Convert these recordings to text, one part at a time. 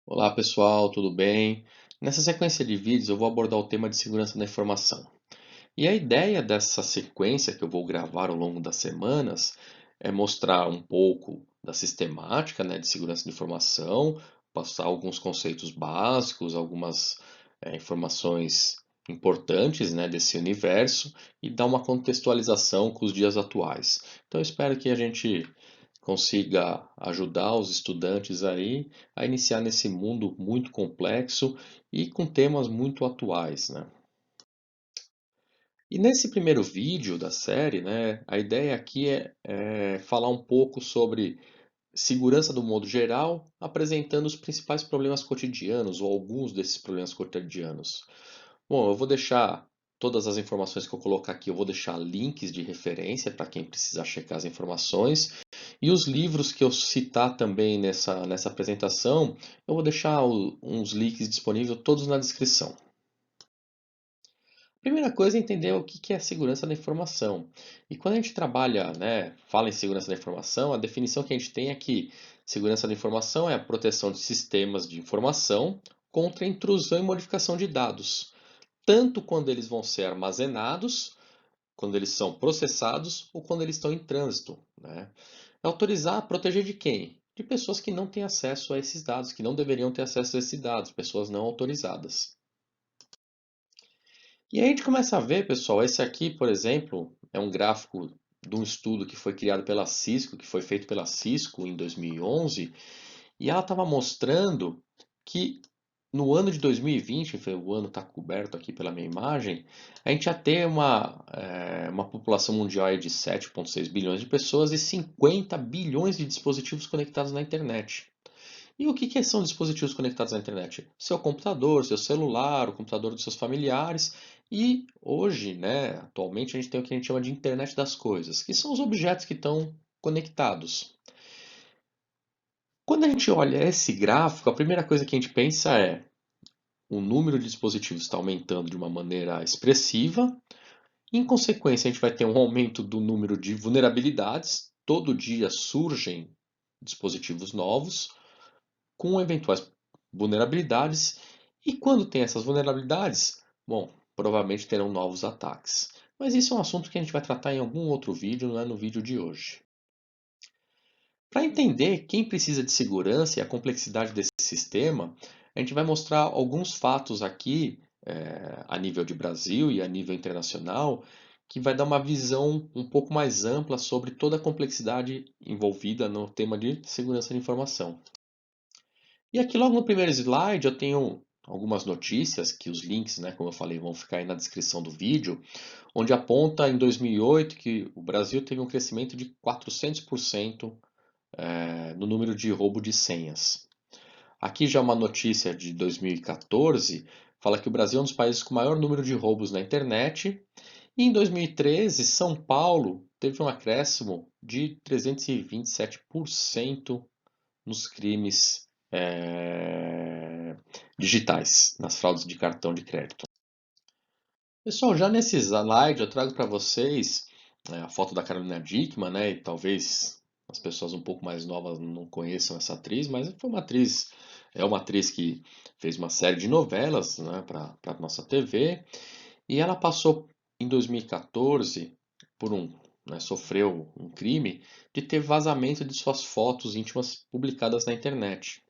Olá pessoal, tudo bem? Nessa sequência de vídeos eu vou abordar o tema de segurança da informação. E a ideia dessa sequência que eu vou gravar ao longo das semanas é mostrar um pouco da sistemática, de segurança de informação, passar alguns conceitos básicos, algumas informações importantes, desse universo e dar uma contextualização com os dias atuais. Então eu espero que a gente consiga ajudar os estudantes aí a iniciar nesse mundo muito complexo e com temas muito atuais, né? E nesse primeiro vídeo da série, a ideia aqui é falar um pouco sobre segurança do modo geral, apresentando os principais problemas cotidianos ou alguns desses problemas cotidianos. Bom, eu vou deixar todas as informações que eu colocar aqui, eu vou deixar links de referência para quem precisar checar as informações. E os livros que eu citar também nessa apresentação, eu vou deixar uns links disponíveis todos na descrição. Primeira coisa é entender o que é segurança da informação. E quando a gente trabalha, fala em segurança da informação, a definição que a gente tem é que segurança da informação é a proteção de sistemas de informação contra intrusão e modificação de dados, tanto quando eles vão ser armazenados, quando eles são processados ou quando eles estão em trânsito, né? É autorizar, proteger de quem? De pessoas que não têm acesso a esses dados, que não deveriam ter acesso a esses dados, pessoas não autorizadas. E aí a gente começa a ver, pessoal, esse aqui, por exemplo, é um gráfico de um estudo que foi criado pela Cisco, que foi feito pela Cisco em 2011, e ela estava mostrando que no ano de 2020, o ano está coberto aqui pela minha imagem, a gente já tem uma população mundial aí de 7,6 bilhões de pessoas e 50 bilhões de dispositivos conectados na internet. E o que são dispositivos conectados à internet? Seu computador, seu celular, o computador dos seus familiares. E hoje, atualmente, a gente tem o que a gente chama de internet das coisas, que são os objetos que estão conectados. Quando a gente olha esse gráfico, a primeira coisa que a gente pensa é o número de dispositivos está aumentando de uma maneira expressiva. Em consequência, a gente vai ter um aumento do número de vulnerabilidades. Todo dia surgem dispositivos novos com eventuais vulnerabilidades. E quando tem essas vulnerabilidades, bom, provavelmente terão novos ataques. Mas isso é um assunto que a gente vai tratar em algum outro vídeo, não é no vídeo de hoje. Para entender quem precisa de segurança e a complexidade desse sistema, a gente vai mostrar alguns fatos aqui, a nível de Brasil e a nível internacional, que vai dar uma visão um pouco mais ampla sobre toda a complexidade envolvida no tema de segurança de informação. E aqui logo no primeiro slide eu tenho algumas notícias, que os links, como eu falei, vão ficar aí na descrição do vídeo, onde aponta em 2008 que o Brasil teve um crescimento de 400% no número de roubo de senhas. Aqui já uma notícia de 2014, fala que o Brasil é um dos países com maior número de roubos na internet. E em 2013, São Paulo teve um acréscimo de 327% nos crimes digitais, nas fraudes de cartão de crédito. Pessoal, já nesse slide eu trago para vocês a foto da Carolina Dickmann, e talvez as pessoas um pouco mais novas não conheçam essa atriz, mas é uma atriz que fez uma série de novelas, para a nossa TV, e ela passou em 2014 por sofreu um crime de ter vazamento de suas fotos íntimas publicadas na internet.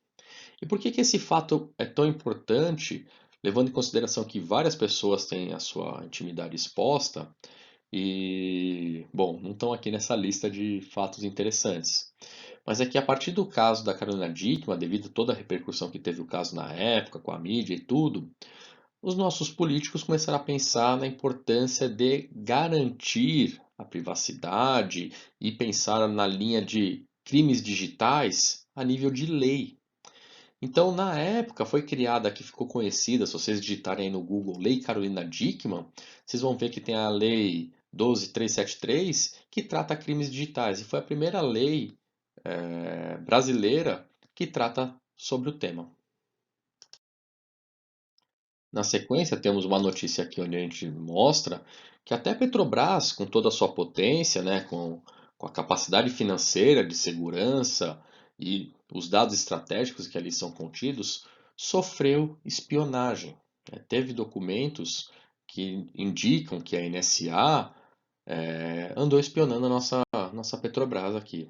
E por que esse fato é tão importante, levando em consideração que várias pessoas têm a sua intimidade exposta e, bom, não estão aqui nessa lista de fatos interessantes. Mas é que a partir do caso da Carolina Dickmann, devido a toda a repercussão que teve o caso na época, com a mídia e tudo, os nossos políticos começaram a pensar na importância de garantir a privacidade e pensar na linha de crimes digitais a nível de lei. Então, na época, foi criada, que ficou conhecida, se vocês digitarem aí no Google Lei Carolina Dickmann, vocês vão ver que tem a Lei 12.373, que trata crimes digitais. E foi a primeira lei brasileira que trata sobre o tema. Na sequência, temos uma notícia aqui onde a gente mostra que até a Petrobras, com toda a sua potência, com a capacidade financeira de segurança e os dados estratégicos que ali são contidos, sofreu espionagem. Teve documentos que indicam que a NSA andou espionando a nossa Petrobras aqui.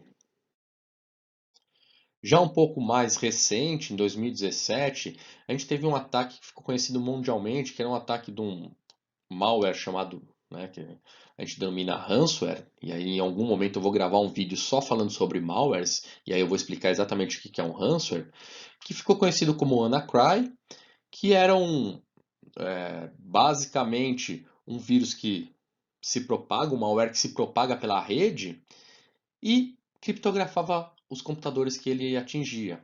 Já um pouco mais recente, em 2017, a gente teve um ataque que ficou conhecido mundialmente, que era um ataque de um malware chamado, né, que a gente denomina ransomware, e aí em algum momento eu vou gravar um vídeo só falando sobre malwares, e aí eu vou explicar exatamente o que é um ransomware, que ficou conhecido como WannaCry, que era basicamente um vírus que se propaga, um malware que se propaga pela rede e criptografava os computadores que ele atingia.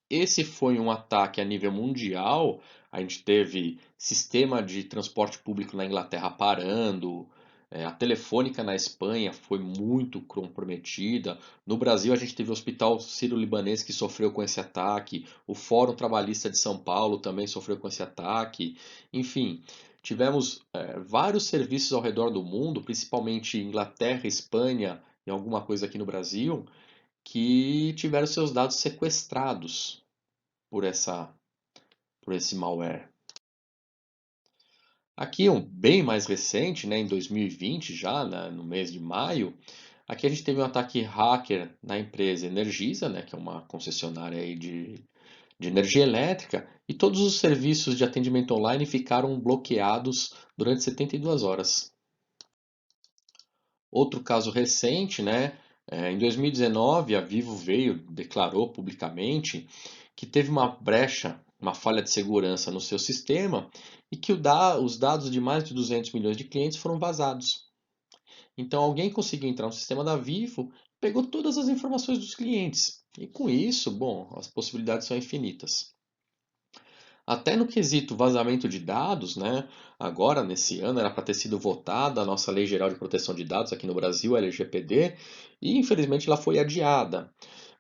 Esse foi um ataque a nível mundial. A gente teve sistema de transporte público na Inglaterra parando, a telefônica na Espanha foi muito comprometida. No Brasil, a gente teve o Hospital Sírio-Libanês que sofreu com esse ataque, o Fórum Trabalhista de São Paulo também sofreu com esse ataque. Enfim, tivemos vários serviços ao redor do mundo, principalmente Inglaterra, Espanha e alguma coisa aqui no Brasil, que tiveram seus dados sequestrados por por esse malware. Aqui um bem mais recente, né, em 2020 já, no mês de maio, aqui a gente teve um ataque hacker na empresa Energisa, né, que é uma concessionária aí de energia elétrica, e todos os serviços de atendimento online ficaram bloqueados durante 72 horas. Outro caso recente, né, em 2019, a Vivo declarou publicamente que teve uma brecha, uma falha de segurança no seu sistema e que os dados de mais de 200 milhões de clientes foram vazados. Então, alguém conseguiu entrar no sistema da Vivo, pegou todas as informações dos clientes. E com isso, bom, as possibilidades são infinitas. Até no quesito vazamento de dados, né? Agora, nesse ano, era para ter sido votada a nossa Lei Geral de Proteção de Dados aqui no Brasil, a LGPD, e infelizmente ela foi adiada.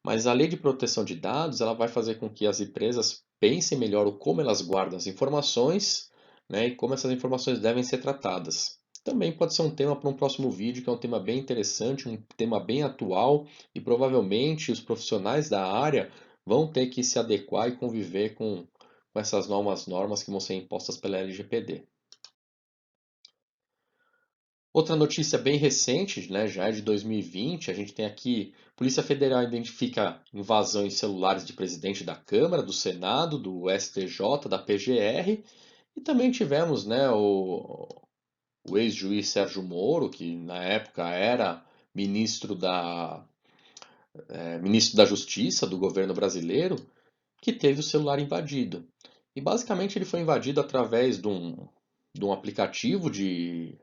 Mas a Lei de Proteção de Dados ela vai fazer com que as empresas pensem melhor o como elas guardam as informações, né, e como essas informações devem ser tratadas. Também pode ser um tema para um próximo vídeo, que é um tema bem interessante, um tema bem atual, e provavelmente os profissionais da área vão ter que se adequar e conviver com essas novas normas que vão ser impostas pela LGPD. Outra notícia bem recente, né, já é de 2020, a gente tem aqui, Polícia Federal identifica invasão em celulares de presidente da Câmara, do Senado, do STJ, da PGR, e também tivemos, né, o ex-juiz Sérgio Moro, que na época era ministro da Justiça do governo brasileiro, que teve o celular invadido. E basicamente ele foi invadido através de um aplicativo de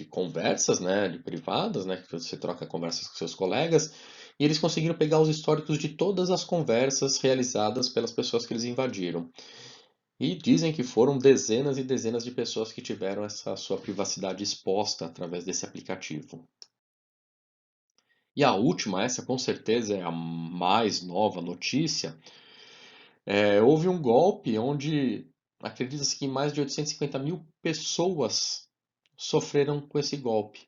conversas, né, de privadas, né, que você troca conversas com seus colegas, e eles conseguiram pegar os históricos de todas as conversas realizadas pelas pessoas que eles invadiram. E dizem que foram dezenas e dezenas de pessoas que tiveram essa sua privacidade exposta através desse aplicativo. E a última, essa com certeza é a mais nova notícia, houve um golpe onde acredita-se que mais de 850 mil pessoas sofreram com esse golpe.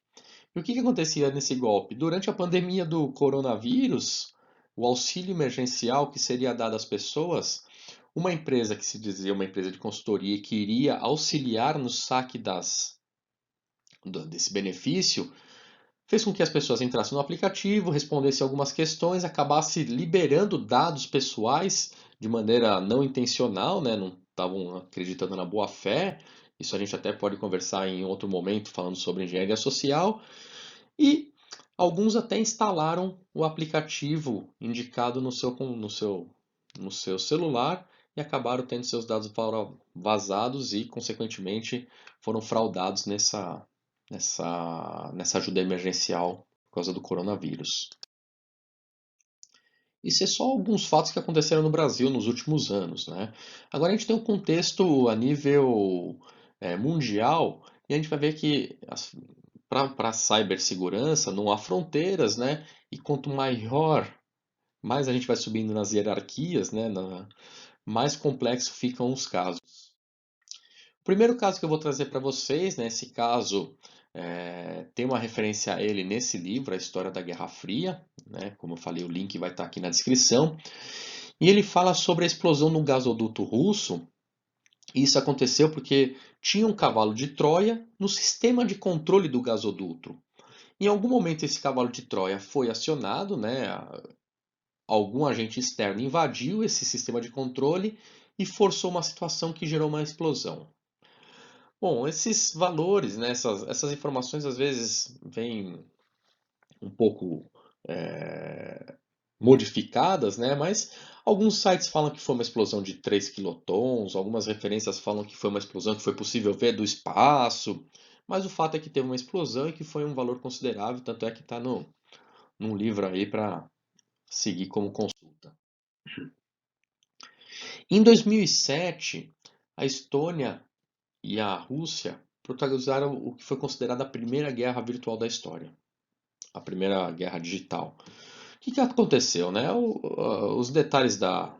E o que acontecia nesse golpe? Durante a pandemia do coronavírus, o auxílio emergencial que seria dado às pessoas, uma empresa que se dizia uma empresa de consultoria que iria auxiliar no saque desse benefício, fez com que as pessoas entrassem no aplicativo, respondessem algumas questões, acabasse liberando dados pessoais de maneira não intencional, né? Não estavam acreditando na boa fé. Isso a gente até pode conversar em outro momento falando sobre engenharia social. E alguns até instalaram o aplicativo indicado no seu celular e acabaram tendo seus dados vazados e, consequentemente, foram fraudados nessa ajuda emergencial por causa do coronavírus. Isso é só alguns fatos que aconteceram no Brasil nos últimos anos, né? Agora a gente tem um contexto a nível mundial e a gente vai ver que para a cibersegurança não há fronteiras, né? E quanto mais a gente vai subindo nas hierarquias, né? Mais complexo ficam os casos. O primeiro caso que eu vou trazer para vocês, né? Esse caso Tem uma referência a ele nesse livro, A História da Guerra Fria, né? Como eu falei, o link vai estar aqui na descrição. E ele fala sobre a explosão no gasoduto russo. E isso aconteceu porque tinha um cavalo de Troia no sistema de controle do gasoduto. Em algum momento esse cavalo de Troia foi acionado, né? Algum agente externo invadiu esse sistema de controle e forçou uma situação que gerou uma explosão. Bom, esses valores, né, essas informações às vezes vêm um pouco modificadas, né, mas alguns sites falam que foi uma explosão de 3 quilotons, algumas referências falam que foi uma explosão que foi possível ver do espaço, mas o fato é que teve uma explosão e que foi um valor considerável, tanto é que está num livro aí para seguir como consulta. Em 2007, a Estônia e a Rússia protagonizaram o que foi considerada a primeira guerra virtual da história, a primeira guerra digital. O que aconteceu, né? Os detalhes da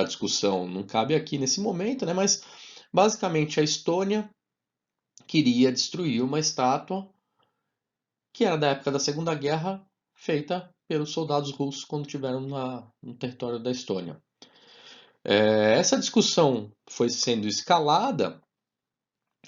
discussão não cabe aqui nesse momento, né? Mas basicamente a Estônia queria destruir uma estátua que era da época da Segunda Guerra, feita pelos soldados russos quando estiveram no território da Estônia. Essa discussão foi sendo escalada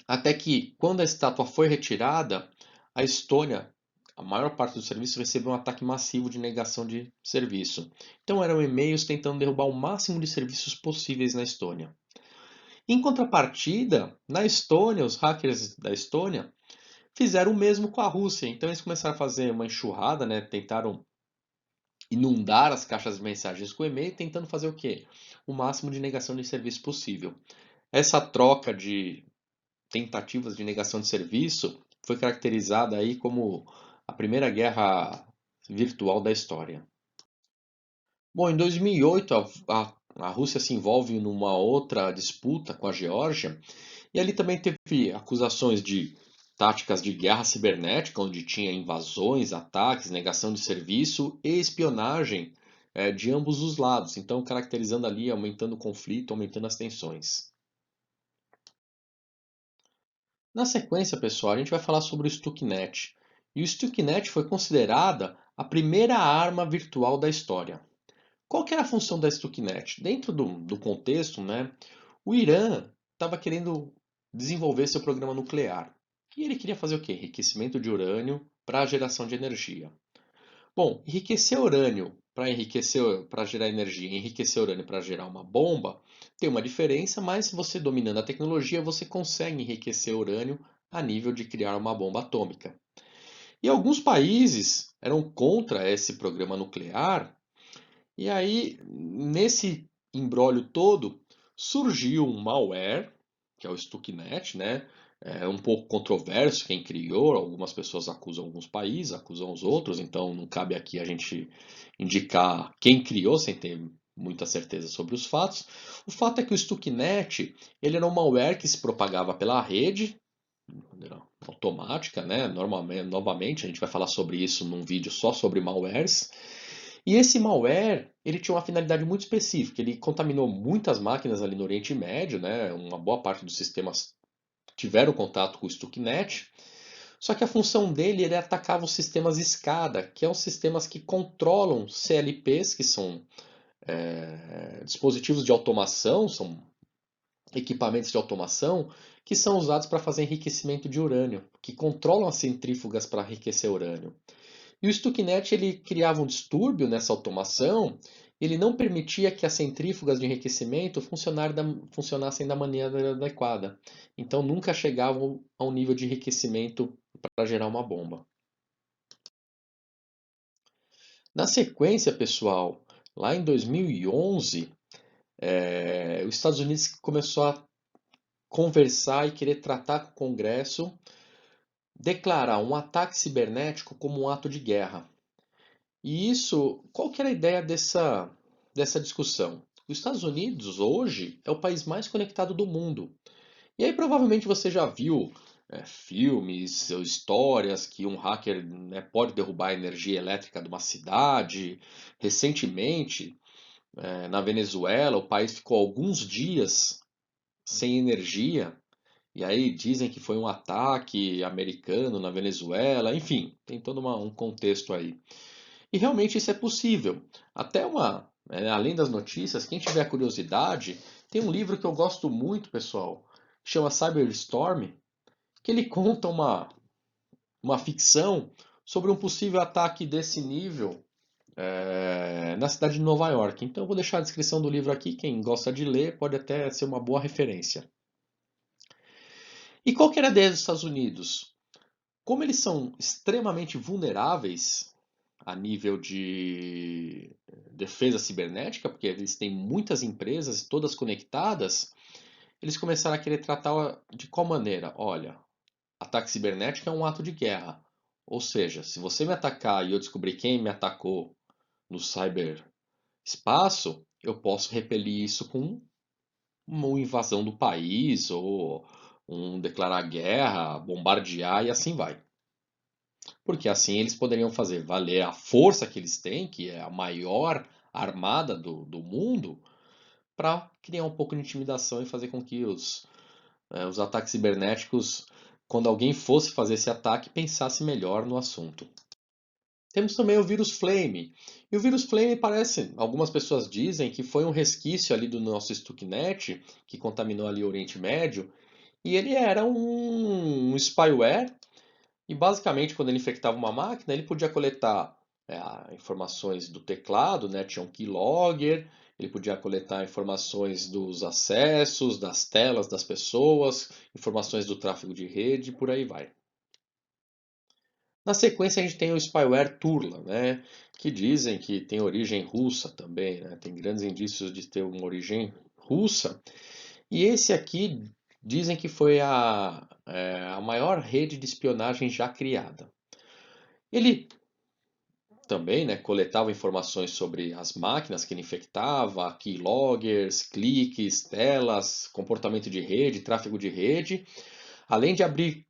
até que, quando a estátua foi retirada, a Estônia, a maior parte do serviço, recebeu um ataque massivo de negação de serviço. Então eram e-mails tentando derrubar o máximo de serviços possíveis na Estônia. Em contrapartida, na Estônia, os hackers da Estônia fizeram o mesmo com a Rússia. Então eles começaram a fazer uma enxurrada, né? Tentaram inundar as caixas de mensagens com e-mail, tentando fazer o quê? O máximo de negação de serviço possível. Essa troca de tentativas de negação de serviço foi caracterizada aí como a primeira guerra virtual da história. Bom, em 2008 a Rússia se envolve numa outra disputa com a Geórgia e ali também teve acusações de táticas de guerra cibernética, onde tinha invasões, ataques, negação de serviço e espionagem de ambos os lados, então caracterizando ali, aumentando o conflito, aumentando as tensões. Na sequência, pessoal, a gente vai falar sobre o Stuxnet. E o Stuxnet foi considerada a primeira arma virtual da história. Qual que era a função da Stuxnet? Dentro do contexto, né, o Irã estava querendo desenvolver seu programa nuclear. E ele queria fazer o quê? Enriquecimento de urânio para a geração de energia. Bom, enriquecer urânio para gerar energia, enriquecer urânio para gerar uma bomba, tem uma diferença, mas você dominando a tecnologia, você consegue enriquecer urânio a nível de criar uma bomba atômica. E alguns países eram contra esse programa nuclear, e aí, nesse imbróglio todo, surgiu um malware, que é o Stuxnet, né? É um pouco controverso quem criou, algumas pessoas acusam alguns países, acusam os outros, então não cabe aqui a gente indicar quem criou sem ter muita certeza sobre os fatos. O fato é que o Stuxnet, ele era um malware que se propagava pela rede, de maneira automática, né? Normalmente, novamente, a gente vai falar sobre isso num vídeo só sobre malwares. E esse malware, ele tinha uma finalidade muito específica. Ele contaminou muitas máquinas ali no Oriente Médio, né? Uma boa parte dos sistemas tiveram contato com o Stuxnet. Só que a função dele, ele atacava os sistemas SCADA, que são sistemas que controlam CLPs, que são dispositivos de automação, são equipamentos de automação que são usados para fazer enriquecimento de urânio, que controlam as centrífugas para enriquecer urânio. E o Stuxnet ele criava um distúrbio nessa automação, ele não permitia que as centrífugas de enriquecimento funcionassem da maneira adequada. Então nunca chegavam a um nível de enriquecimento para gerar uma bomba. Na sequência, pessoal, lá em 2011, os Estados Unidos começou a conversar e querer tratar com o Congresso, declarar um ataque cibernético como um ato de guerra. E isso, qual que era a ideia dessa discussão? Os Estados Unidos hoje é o país mais conectado do mundo. E aí provavelmente você já viu filmes ou histórias que um hacker, né, pode derrubar a energia elétrica de uma cidade. Recentemente, na Venezuela, o país ficou alguns dias sem energia E aí dizem que foi um ataque americano na Venezuela, enfim, tem todo um contexto aí. E realmente isso é possível. Além das notícias, quem tiver curiosidade, tem um livro que eu gosto muito, pessoal, que chama Cyberstorm, que ele conta uma ficção sobre um possível ataque desse nível na cidade de Nova York. Então eu vou deixar a descrição do livro aqui, quem gosta de ler pode até ser uma boa referência. E qual que era a ideia dos Estados Unidos? Como eles são extremamente vulneráveis a nível de defesa cibernética, porque eles têm muitas empresas, todas conectadas, eles começaram a querer tratar de qual maneira? Olha, ataque cibernético é um ato de guerra. Ou seja, se você me atacar e eu descobrir quem me atacou no cyberespaço, eu posso repelir isso com uma invasão do país ou declarar guerra, bombardear e assim vai. Porque assim eles poderiam fazer valer a força que eles têm, que é a maior armada do mundo, para criar um pouco de intimidação e fazer com que os ataques cibernéticos, quando alguém fosse fazer esse ataque, pensasse melhor no assunto. Temos também o vírus Flame. E o vírus Flame parece, algumas pessoas dizem que foi um resquício ali do nosso Stuxnet, que contaminou ali o Oriente Médio, e ele era um spyware. E basicamente, quando ele infectava uma máquina, ele podia coletar informações do teclado, né? Tinha um keylogger, ele podia coletar informações dos acessos, das telas das pessoas, informações do tráfego de rede, e por aí vai. Na sequência, a gente tem o spyware Turla, né? Que dizem que tem origem russa também, né? Tem grandes indícios de ter uma origem russa. E esse aqui dizem que foi a maior rede de espionagem já criada. Ele também, né, coletava informações sobre as máquinas que ele infectava, keyloggers, cliques, telas, comportamento de rede, tráfego de rede, além de abrir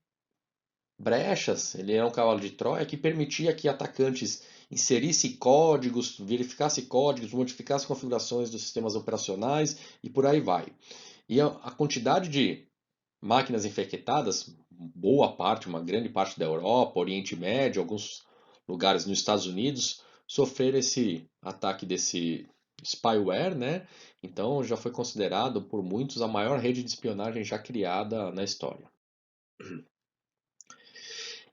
brechas. Ele era um cavalo de Troia que permitia que atacantes inserissem códigos, verificassem códigos, modificassem configurações dos sistemas operacionais e por aí vai. E a quantidade de máquinas infectadas, boa parte, uma grande parte da Europa, Oriente Médio, alguns lugares nos Estados Unidos, sofreram esse ataque desse spyware, né? Então já foi considerado por muitos a maior rede de espionagem já criada na história.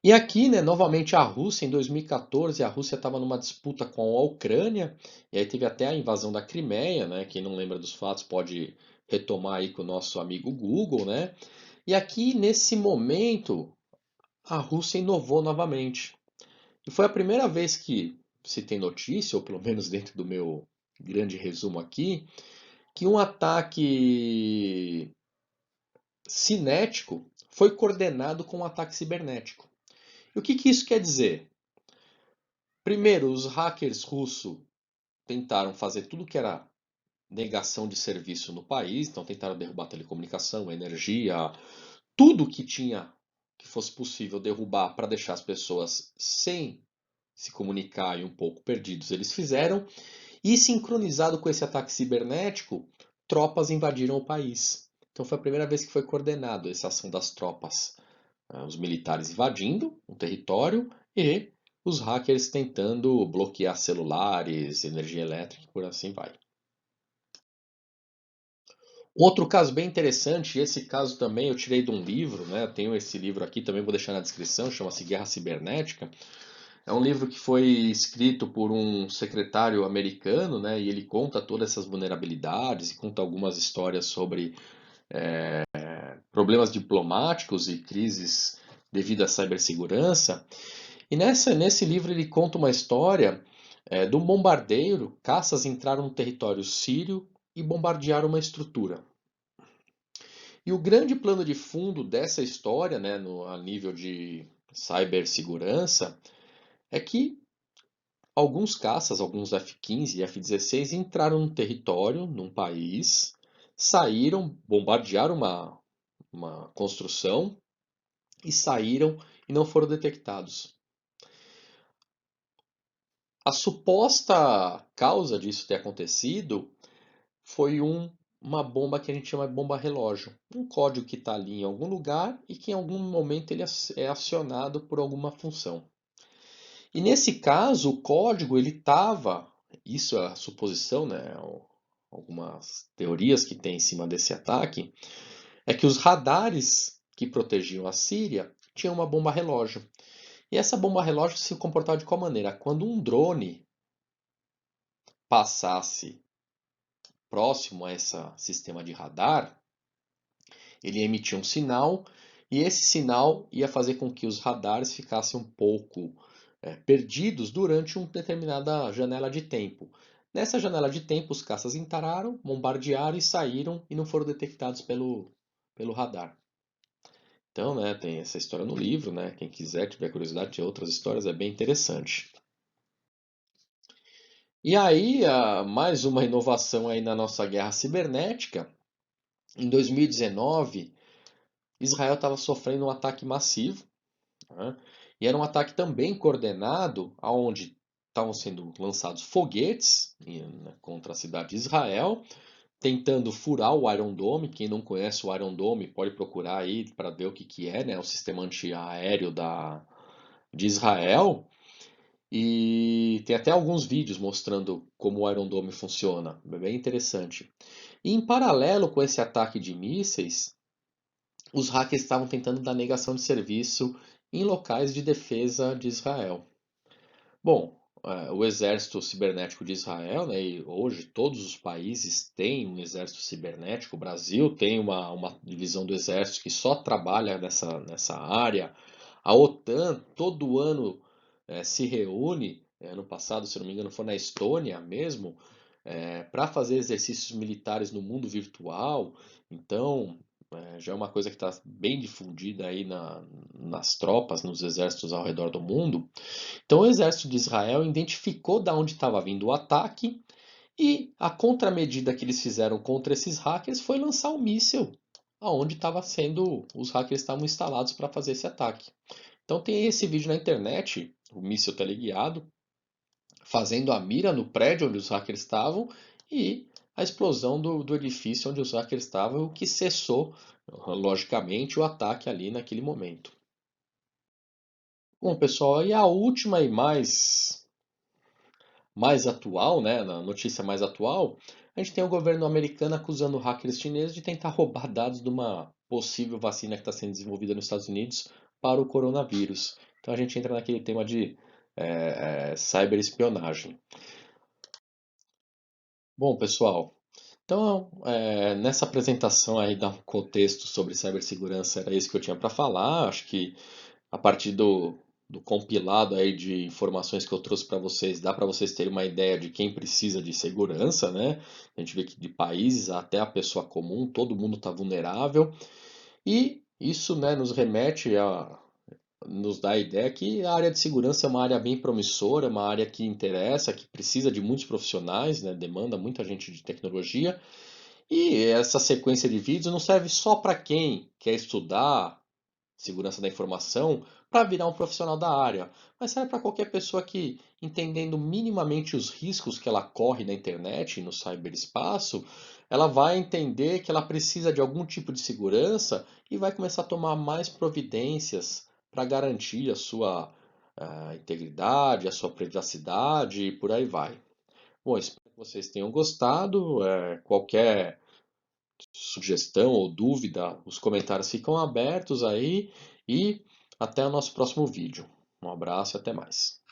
E aqui, né, novamente a Rússia, em 2014, a Rússia estava numa disputa com a Ucrânia, e aí teve até a invasão da Crimeia, né? Quem não lembra dos fatos pode retomar aí com o nosso amigo Google, né? E aqui, nesse momento, a Rússia inovou novamente. E foi a primeira vez que se tem notícia, ou pelo menos dentro do meu grande resumo aqui, que um ataque cinético foi coordenado com um ataque cibernético. E o que isso quer dizer? Primeiro, os hackers russos tentaram fazer tudo que era negação de serviço no país, então tentaram derrubar a telecomunicação, a energia, tudo que tinha que fosse possível derrubar para deixar as pessoas sem se comunicar e um pouco perdidos, eles fizeram. E sincronizado com esse ataque cibernético, tropas invadiram o país. Então foi a primeira vez que foi coordenado essa ação das tropas. Os militares invadindo o território e os hackers tentando bloquear celulares, energia elétrica e por assim vai. Outro caso bem interessante, esse caso também eu tirei de um livro, né? Eu tenho esse livro aqui, também vou deixar na descrição, chama-se Guerra Cibernética. É um livro que foi escrito por um secretário americano, né? E ele conta todas essas vulnerabilidades e conta algumas histórias sobre problemas diplomáticos e crises devido à cibersegurança. E nesse livro ele conta uma história de um bombardeiro. Caças entraram no território sírio e bombardearam uma estrutura. E o grande plano de fundo dessa história, né, a nível de cibersegurança, é que alguns caças, alguns F-15 e F-16, entraram no território, num país, saíram, bombardearam uma construção e saíram e não foram detectados. A suposta causa disso ter acontecido foi um uma bomba que a gente chama de bomba relógio. Um código que está ali em algum lugar e que em algum momento ele é acionado por alguma função. E nesse caso, o código ele estava, isso é a suposição, né? Algumas teorias que tem em cima desse ataque, é que os radares que protegiam a Síria tinham uma bomba relógio. E essa bomba relógio se comportava de qual maneira? Quando um drone passasse próximo a esse sistema de radar, ele emitia um sinal e esse sinal ia fazer com que os radares ficassem um pouco perdidos durante uma determinada janela de tempo. Nessa janela de tempo, os caças entraram, bombardearam e saíram e não foram detectados pelo radar. Então, né, tem essa história no livro, né? Quem quiser, tiver curiosidade de outras histórias, é bem interessante. E aí, mais uma inovação aí na nossa guerra cibernética. Em 2019, Israel estava sofrendo um ataque massivo, né? E era um ataque também coordenado, onde estavam sendo lançados foguetes né, contra a cidade de Israel, tentando furar o Iron Dome. Quem não conhece o Iron Dome pode procurar aí para ver o que, que é, né? O sistema antiaéreo de Israel. E tem até alguns vídeos mostrando como o Iron Dome funciona. É bem interessante. E em paralelo com esse ataque de mísseis, os hackers estavam tentando dar negação de serviço em locais de defesa de Israel. Bom, o exército cibernético de Israel, né, e hoje todos os países têm um exército cibernético. O Brasil tem uma divisão do exército que só trabalha nessa área. A OTAN todo ano se reúne. Ano passado, se não me engano, foi na Estônia mesmo, para fazer exercícios militares no mundo virtual. Então, já é uma coisa que está bem difundida aí nas tropas, nos exércitos ao redor do mundo. Então, o exército de Israel identificou de onde estava vindo o ataque e a contramedida que eles fizeram contra esses hackers foi lançar um míssil aonde estava sendo os hackers estavam instalados para fazer esse ataque. Então tem esse vídeo na internet, o míssil teleguiado, fazendo a mira no prédio onde os hackers estavam e a explosão do edifício onde os hackers estavam, o que cessou, logicamente, o ataque ali naquele momento. Bom, pessoal, e a última e mais atual, né, na notícia mais atual, a gente tem o governo americano acusando hackers chineses de tentar roubar dados de uma possível vacina que está sendo desenvolvida nos Estados Unidos para o coronavírus. Então a gente entra naquele tema de cyberespionagem. Bom, pessoal, então nessa apresentação aí da contexto sobre cibersegurança era isso que eu tinha para falar. Acho que a partir do compilado aí de informações que eu trouxe para vocês, dá para vocês terem uma ideia de quem precisa de segurança, né? A gente vê que de países até a pessoa comum, todo mundo está vulnerável. E isso, né, nos dá a ideia que a área de segurança é uma área bem promissora, uma área que interessa, que precisa de muitos profissionais, né? Demanda muita gente de tecnologia. E essa sequência de vídeos não serve só para quem quer estudar segurança da informação para virar um profissional da área, mas serve para qualquer pessoa que, entendendo minimamente os riscos que ela corre na internet e no ciberespaço, ela vai entender que ela precisa de algum tipo de segurança e vai começar a tomar mais providências para garantir a sua integridade, a sua privacidade e por aí vai. Bom, espero que vocês tenham gostado. Qualquer sugestão ou dúvida, os comentários ficam abertos aí e até o nosso próximo vídeo. Um abraço e até mais.